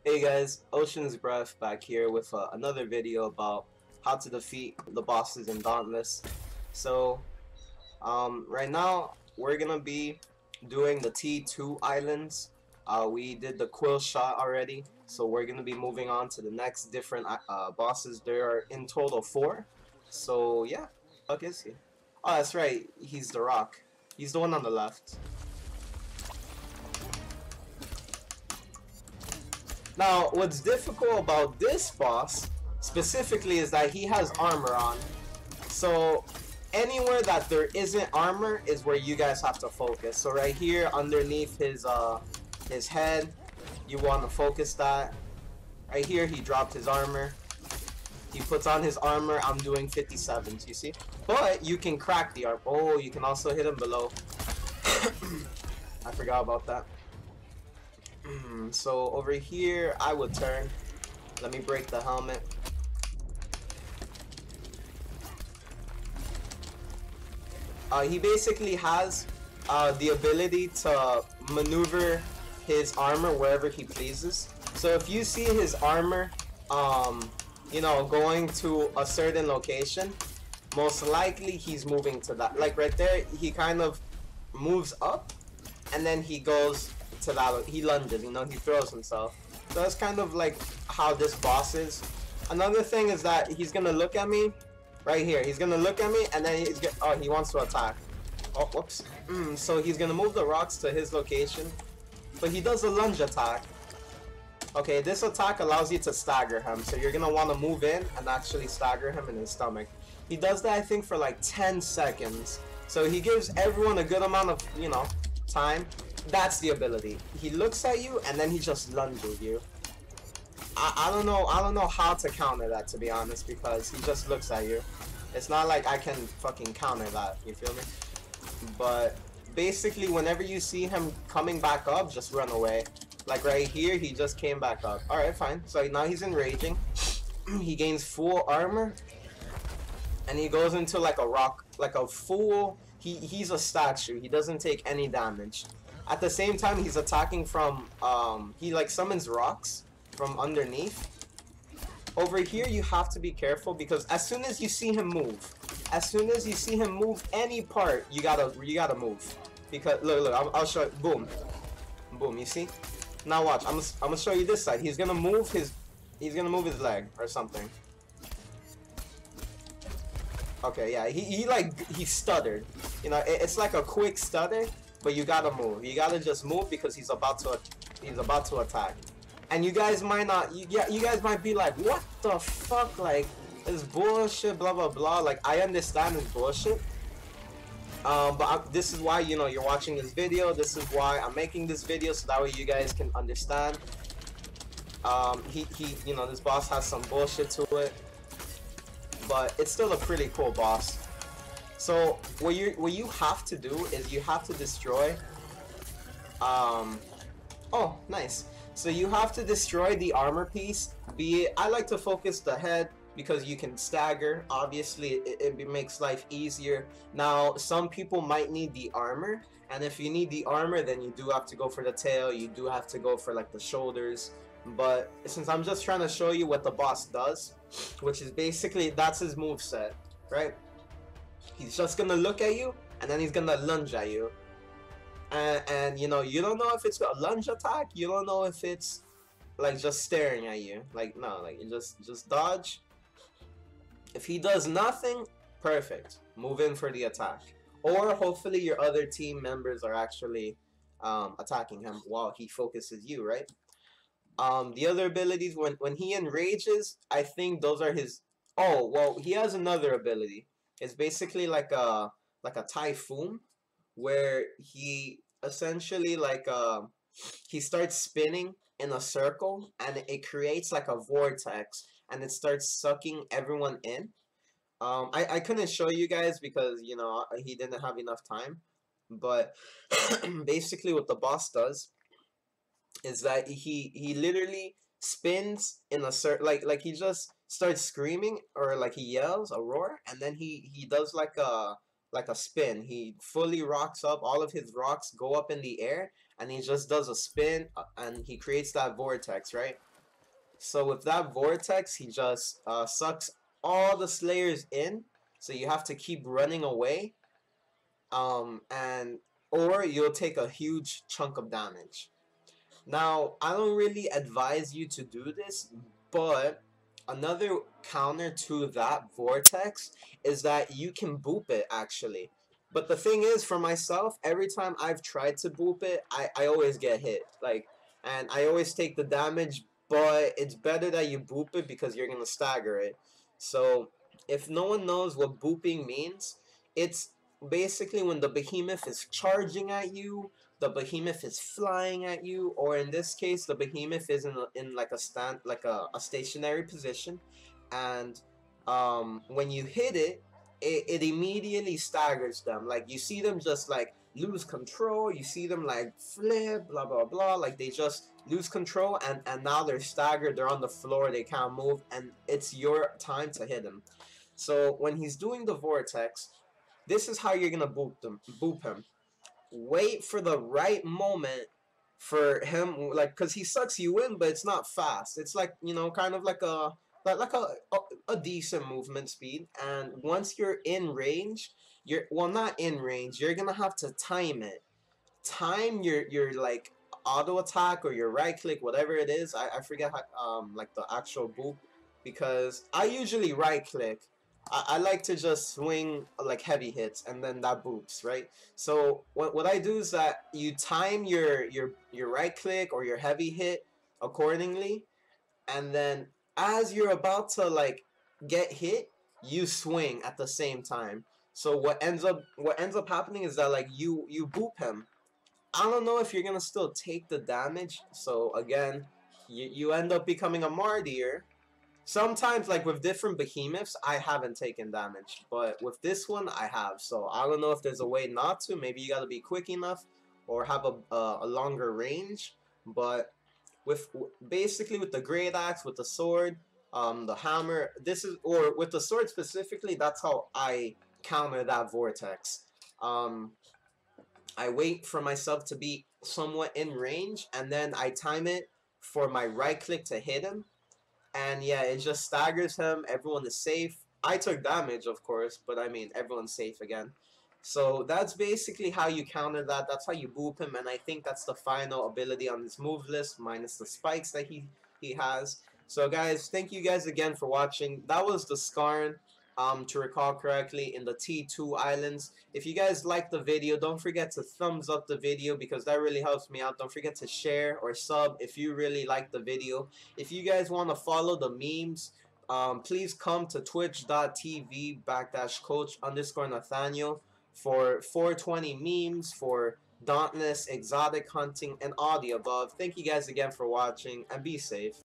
Hey guys, Ocean's Breath back here with another video about how to defeat the bosses in Dauntless. So, right now we're gonna be doing the T2 islands. We did the quill shot already, so we're gonna be moving on to the next different bosses. There are in total 4. So yeah, fuck is he? Oh, that's right. He's the Rock. He's the one on the left. Now, what's difficult about this boss specifically is that he has armor on. So anywhere that there isn't armor is where you guys have to focus. So right here underneath his head, you want to focus that. Right here he dropped his armor. He puts on his armor. I'm doing 57s, you see? But you can crack the armor. Oh, you can also hit him below. I forgot about that. So over here I would turn. Let me break the helmet. He basically has the ability to maneuver his armor wherever he pleases. So if you see his armor you know, going to a certain location, most likely he's moving to that. Like right there, he kind of moves up and then he goes to that, he lunges, you know, he throws himself. So that's kind of like how this boss is. Another thing is that he's gonna look at me right here. He's gonna look at me and then oh, he wants to attack. Oh, whoops. So he's gonna move the rocks to his location, but he does a lunge attack. Okay, this attack allows you to stagger him, so you're gonna want to move in and actually stagger him in his stomach. He does that, I think, for like 10 seconds. So he gives everyone a good amount of, you know, time. That's the ability. He looks at you and then he just lunges you. I don't know how to counter that, to be honest, because he just looks at you. It's not like I can fucking counter that, you feel me? But basically whenever you see him coming back up, just run away. Like right here, he just came back up. Alright, fine. So now he's enraging. He gains full armor. And he goes into like a rock, like a full, he's a statue. He doesn't take any damage. At the same time, he's attacking from, he like summons rocks from underneath. Over here, you have to be careful because as soon as you see him move, any part, you gotta move. Because look, I'll show you. Boom, boom. You see? Now watch. I'm gonna show you this side. He's gonna move his leg or something. Okay, yeah. He stuttered. You know, it's like a quick stutter. But you gotta move. You gotta just move because he's about to attack. And you guys might not. You guys might be like, what the fuck? Like, this bullshit. Blah blah blah. Like, I understand this bullshit. But this is why, you know, you're watching this video. This is why I'm making this video, so that way you guys can understand. You know, this boss has some bullshit to it, but it's still a pretty cool boss. So what you have to do is you have to destroy oh, nice. So you have to destroy the armor piece. I like to focus the head because you can stagger. Obviously it makes life easier. Now some people might need the armor, and if you need the armor, then you do have to go for the tail, you do have to go for like the shoulders. But since I'm just trying to show you what the boss does, which is basically, that's his moveset, right? He's just gonna look at you, and then he's gonna lunge at you. And you know, you don't know if it's a lunge attack. You don't know if it's like just staring at you. Like, no, like you just dodge. If he does nothing, perfect. Move in for the attack. Or hopefully your other team members are actually attacking him while he focuses you, right? The other abilities, when he enrages, I think those are his. Oh, well, he has another ability. It's basically like a typhoon, where he essentially he starts spinning in a circle and it creates like a vortex and it starts sucking everyone in. I couldn't show you guys because, you know, he didn't have enough time, but basically what the boss does is that he literally spins in a like he just starts screaming, or like he yells a roar, and then he does like a spin. He fully rocks up. All of his rocks go up in the air, and he just does a spin, and he creates that vortex, right? So with that vortex, he just sucks all the slayers in. So you have to keep running away, and or you'll take a huge chunk of damage. Now, I don't really advise you to do this, but another counter to that vortex is that you can boop it actually. But the thing is, for myself, every time I've tried to boop it, I always get hit. Like, and I always take the damage, but it's better that you boop it because you're gonna stagger it. So, if no one knows what booping means, it's basically when the behemoth is charging at you, the behemoth is flying at you, or in this case, the behemoth is in like a stand, like a stationary position, and when you hit it, it immediately staggers them. Like you see them just like lose control. You see them like flip, blah blah blah. Like they just lose control, and now they're staggered. They're on the floor. They can't move, and it's your time to hit him. So when he's doing the vortex, this is how you're gonna boop him. Wait for the right moment for him, like, because he sucks you in, but it's not fast. It's like, kind of like a decent movement speed. And once you're in range, you're, well, not in range, you're gonna have to time it. Time your like auto attack or your right click, whatever it is. I forget how, like the actual boop, because I usually right click. I like to just swing like heavy hits and then that boops, right? So what I do is that you time your right click or your heavy hit accordingly, and then as you're about to like get hit, you swing at the same time. So what ends up happening is that like you boop him. I don't know if you're gonna still take the damage. So again, you end up becoming a martyr. Sometimes, like with different behemoths, I haven't taken damage, but with this one, I have. So I don't know if there's a way not to. Maybe you gotta be quick enough, or have a longer range. But with basically with the great axe, with the sword, the hammer, or with the sword specifically, that's how I counter that vortex. Um, I wait for myself to be somewhat in range, and then I time it for my right click to hit him, and yeah, it just staggers him. Everyone is safe. I took damage, of course, but I mean, everyone's safe again. So that's basically how you counter that. That's how you boop him, and I think that's the final ability on his move list, minus the spikes that he has. So guys, thank you guys again for watching. That was the Skarn, to recall correctly, in the T2 Islands. If you guys liked the video, don't forget to thumbs up the video because that really helps me out. Don't forget to share or sub if you really like the video. If you guys want to follow the memes, please come to twitch.tv/coach_Nathaniel for 420 memes, for Dauntless, exotic hunting, and all the above. Thank you guys again for watching, and be safe.